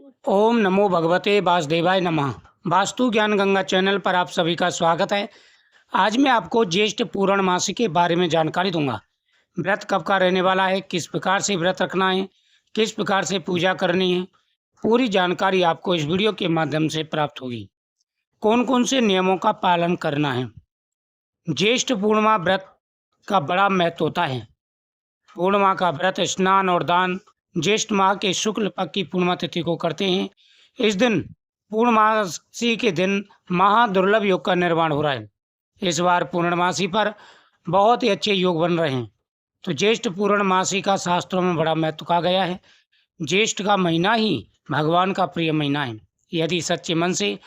ओम नमो भगवते वासुदेवाय नमः। वास्तु ज्ञान गंगा चैनल पर आप सभी का स्वागत है। आज मैं आपको ज्येष्ठ पूर्णमासी के बारे में जानकारी दूंगा। व्रत कब का रहने वाला है, किस प्रकार से व्रत रखना है, किस प्रकार से पूजा करनी है, पूरी जानकारी आपको इस वीडियो के माध्यम से प्राप्त होगी। कौन कौन से नियमों का पालन करना है। ज्येष्ठ पूर्णिमा व्रत का बड़ा महत्व होता है। पूर्णिमा का व्रत स्नान और दान ज्येष्ठ माह के शुक्ल पक्ष की पूर्णिमा तिथि को करते हैं। इस दिन पूर्णमासी के दिन महादुर्लभ योग का निर्माण हो रहा है। इस बार पूर्णमासी पर बहुत ही अच्छे योग बन रहे हैं। तो ज्येष्ठ पूर्णमासी का शास्त्रों में बड़ा महत्व कहा गया है। ज्येष्ठ का महीना ही भगवान का प्रिय महीना है। यदि सच्चे मन से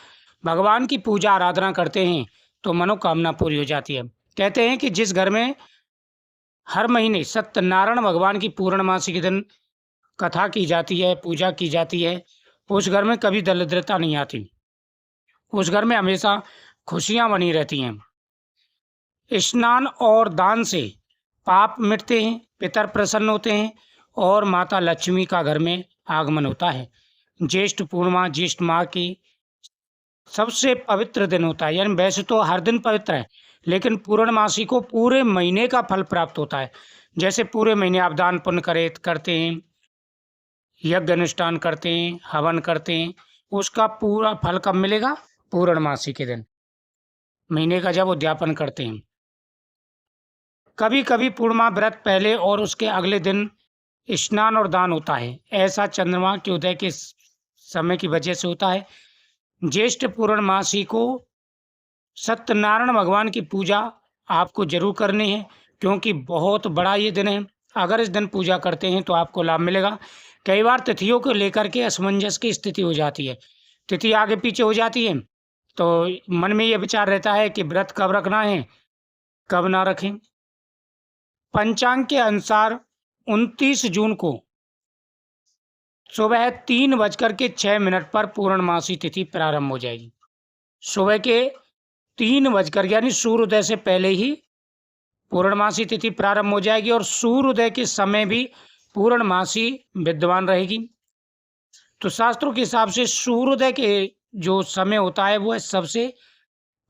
भगवान की पूजा आराधना करते हैं तो मनोकामना पूरी हो जाती है। कहते हैं कि जिस घर में हर महीने सत्यनारायण भगवान की पूर्णमासी के दिन कथा की जाती है, पूजा की जाती है, उस घर में कभी दरिद्रता नहीं आती। उस घर में हमेशा खुशियां बनी रहती हैं। स्नान और दान से पाप मिटते हैं, पितर प्रसन्न होते हैं और माता लक्ष्मी का घर में आगमन होता है। ज्येष्ठ पूर्णिमा ज्येष्ठ माह की सबसे पवित्र दिन होता है। यानी वैसे तो हर दिन पवित्र है, लेकिन पूर्णमासी को पूरे महीने का फल प्राप्त होता है। जैसे पूरे महीने आप दान पुण्य करते हैं, यज्ञ अनुष्ठान करते हैं, हवन करते हैं, उसका पूरा फल कब मिलेगा? पूर्णमासी के दिन, महीने का जब उद्यापन करते हैं। कभी कभी पूर्णिमा व्रत पहले और उसके अगले दिन स्नान और दान होता है। ऐसा चंद्रमा के उदय के समय की वजह से होता है। ज्येष्ठ पूर्णमासी को सत्यनारायण भगवान की पूजा आपको जरूर करनी है, क्योंकि बहुत बड़ा ये दिन है। अगर इस दिन पूजा करते हैं तो आपको लाभ मिलेगा। कई बार तिथियों को लेकर के असमंजस की स्थिति हो जाती है, तिथि आगे पीछे हो जाती है, तो मन में ये विचार रहता है कि व्रत कब रखना है, कब ना रखें। पंचांग के अनुसार 29 जून को सुबह 3:06 पर पूर्णमासी तिथि प्रारंभ हो जाएगी। सुबह के 3 यानी सूर्योदय से पहले ही पूर्णमासी तिथि प्रारंभ हो जाएगी और सूर्योदय के समय भी पूर्णमासी विद्यमान रहेगी। तो शास्त्रों के हिसाब से सूर्योदय के जो समय होता है वो सबसे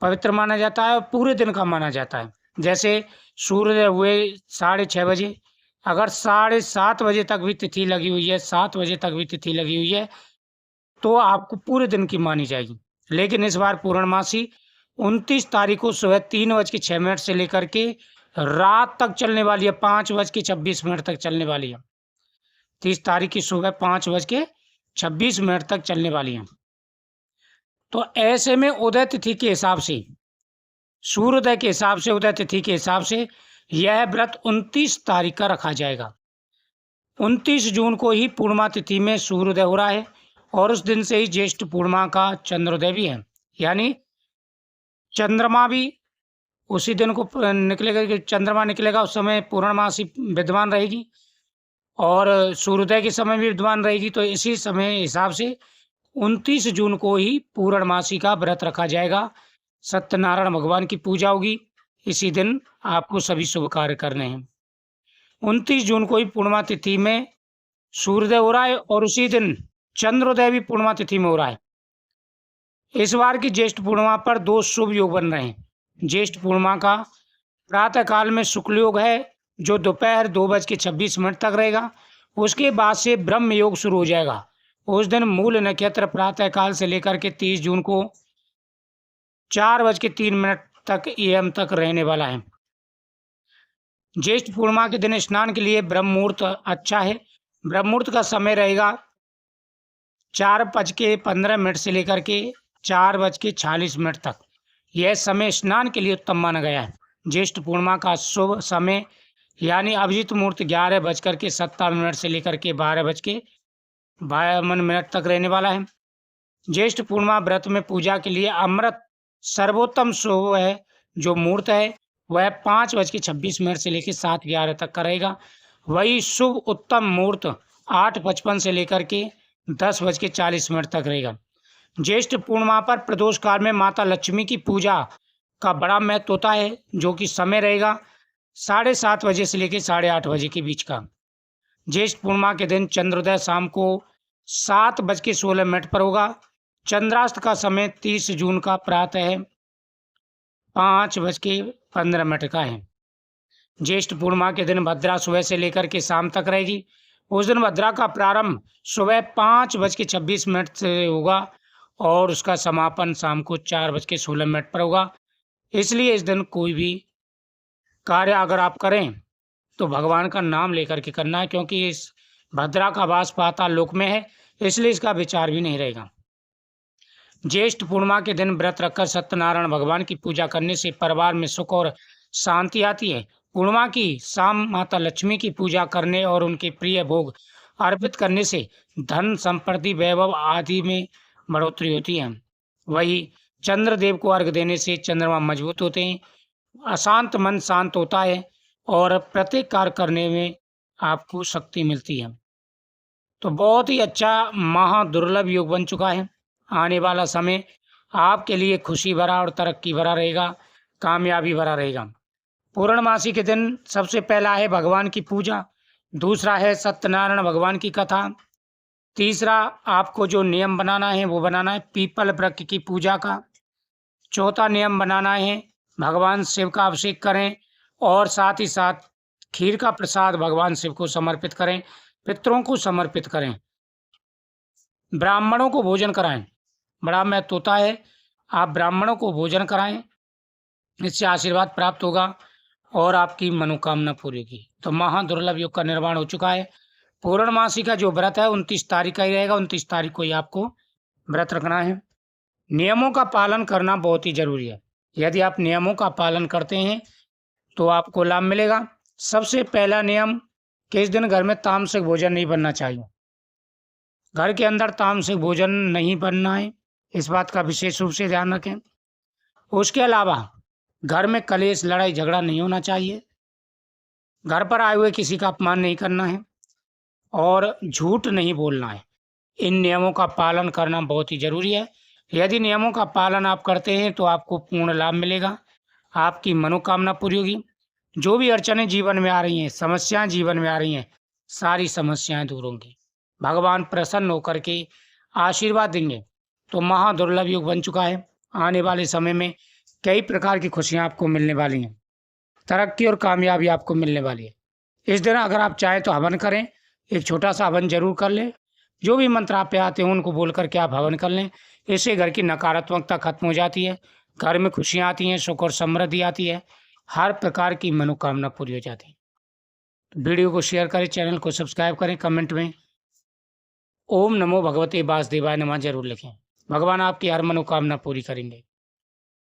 पवित्र माना जाता है और पूरे दिन का माना जाता है। जैसे सूर्योदय हुए 6:30 बजे, अगर 7:30 बजे तक भी तिथि लगी हुई है, 7 बजे तक भी तिथि लगी हुई है, तो आपको पूरे दिन की मानी जाएगी। लेकिन इस बार पूर्णमासी 29 तारीख को सुबह 3:06 से लेकर के रात तक चलने वाली है, 5:26 तक चलने वाली है। 30 तारीख की सुबह 5:26 तक चलने वाली है। तो ऐसे में उदय तिथि के हिसाब से, सूर्योदय के हिसाब से, उदय तिथि के हिसाब से यह व्रत 29 तारीख का रखा जाएगा। 29 जून को ही पूर्णिमा तिथि में सूर्योदय हो रहा है और उस दिन से ही ज्येष्ठ पूर्णिमा का चंद्रोदय भी है। यानी चंद्रमा भी उसी दिन को निकलेगा, कि चंद्रमा निकलेगा उस समय पूर्णमासी विद्यमान रहेगी और सूर्योदय के समय भी विद्यमान रहेगी। तो इसी समय हिसाब से 29 जून को ही पूर्णमासी का व्रत रखा जाएगा। सत्यनारायण भगवान की पूजा होगी। इसी दिन आपको सभी शुभ कार्य करने हैं। 29 जून को ही पूर्णिमा तिथि में सूर्योदय हो रहा है और उसी दिन चंद्रोदय भी पूर्णिमा तिथि में हो रहा है। इस बार की ज्येष्ठ पूर्णिमा पर 2 शुभ योग बन रहे हैं। ज्येष्ठ पूर्णिमा का प्रातः काल में शुक्ल योग है, जो दोपहर 2:26 तक रहेगा। उसके बाद से ब्रह्म योग शुरू हो जाएगा। उस दिन मूल नक्षत्र प्रातः काल से लेकर के 30 जून को 4:03 तक AM तक रहने वाला है। ज्येष्ठ पूर्णिमा के दिन स्नान के लिए ब्रह्म मुहूर्त अच्छा है। ब्रह्म मुहूर्त का समय रहेगा 4:15 से लेकर के 4:46 तक। यह समय स्नान के लिए उत्तम माना गया है। ज्येष्ठ पूर्णिमा का शुभ समय यानी अभिजीत मुहूर्त 11:57 से लेकर के 12:52 तक रहने वाला है। ज्येष्ठ पूर्णिमा व्रत में पूजा के लिए अमृत सर्वोत्तम शुभ है। जो मुहूर्त है वह 5:26 से लेकर 7:11 तक का रहेगा। वही शुभ उत्तम मुहूर्त 8:55 से लेकर के 10:40 तक रहेगा। ज्येष्ठ पूर्णिमा पर प्रदोष काल में माता लक्ष्मी की पूजा का बड़ा महत्व होता है, जो कि समय रहेगा 7:30 बजे से लेकर 8:30 बजे के बीच का। ज्येष्ठ पूर्णिमा के दिन चंद्रोदय शाम को 7:16 पर होगा। चंद्रास्त का समय 30 जून का प्रातः 5:15 का है। ज्येष्ठ पूर्णिमा के दिन भद्रा सुबह से लेकर के शाम तक रहेगी। उस दिन भद्रा का प्रारंभ सुबह 5:26 से होगा और उसका समापन शाम को 4:16 पर होगा। इसलिए इस दिन कोई भी कार्य अगर आप करें तो भगवान का नाम लेकर के करना है, क्योंकि इस भद्रा का वास पाताल लोक में है, इसलिए इसका विचार भी नहीं रहेगा। ज्येष्ठ पूर्णिमा के दिन व्रत रखकर सत्यनारायण भगवान की पूजा करने से परिवार में सुख और शांति आती है। पूर्णिमा की शाम माता लक्ष्मी की पूजा करने और उनके प्रिय भोग अर्पित करने से धन संपत्ति वैभव आदि में बढ़ोतरी होती है। वही चंद्रदेव को अर्घ देने से चंद्रमा मजबूत होते हैं, अशांत मन शांत होता है और प्रत्येक कार्य करने में आपको शक्ति मिलती है। तो बहुत ही अच्छा महादुर्लभ योग बन चुका है। आने वाला समय आपके लिए खुशी भरा और तरक्की भरा रहेगा, कामयाबी भरा रहेगा। पूर्णमासी के दिन सबसे पहला है भगवान की पूजा, दूसरा है सत्यनारायण भगवान की कथा, तीसरा आपको जो नियम बनाना है वो बनाना है पीपल वृक्ष की पूजा का, चौथा नियम बनाना है भगवान शिव का अभिषेक करें और साथ ही साथ खीर का प्रसाद भगवान शिव को समर्पित करें, पितरों को समर्पित करें, ब्राह्मणों को भोजन कराएं। बड़ा महत्व होता है, आप ब्राह्मणों को भोजन कराएं, इससे आशीर्वाद प्राप्त होगा और आपकी मनोकामना पूरी होगी। तो महादुर्लभ योग का निर्माण हो चुका है। पूर्णमासी का जो व्रत है 29 तारीख का ही रहेगा, 29 तारीख को ही आपको व्रत रखना है। नियमों का पालन करना बहुत ही जरूरी है। यदि आप नियमों का पालन करते हैं तो आपको लाभ मिलेगा। सबसे पहला नियम कि इस दिन घर में तामसिक भोजन नहीं बनना चाहिए। घर के अंदर तामसिक भोजन नहीं बनना है, इस बात का विशेष रूप से ध्यान रखें। उसके अलावा घर में कलेश लड़ाई झगड़ा नहीं होना चाहिए, घर पर आए हुए किसी का अपमान नहीं करना है और झूठ नहीं बोलना है। इन नियमों का पालन करना बहुत ही जरूरी है। यदि नियमों का पालन आप करते हैं तो आपको पूर्ण लाभ मिलेगा, आपकी मनोकामना पूरी होगी। जो भी अड़चनें जीवन में आ रही हैं, समस्याएं जीवन में आ रही हैं, सारी समस्याएं दूर होंगी। भगवान प्रसन्न होकर के आशीर्वाद देंगे। तो महादुर्लभ योग बन चुका है। आने वाले समय में कई प्रकार की खुशियां आपको मिलने वाली हैं, तरक्की और कामयाबी आपको मिलने वाली है। इस दिन अगर आप चाहें तो हवन करें, एक छोटा सा हवन जरूर कर लें। जो भी मंत्र आप पे आते हैं उनको बोल करके आप हवन कर लें। इससे घर की नकारात्मकता खत्म हो जाती है, घर में खुशियाँ आती हैं, सुख और समृद्धि आती है, हर प्रकार की मनोकामना पूरी हो जाती है। तो वीडियो को शेयर करें, चैनल को सब्सक्राइब करें, कमेंट में ओम नमो भगवते वासुदेवाय नमः जरूर लिखें। भगवान आपकी हर मनोकामना पूरी करेंगे।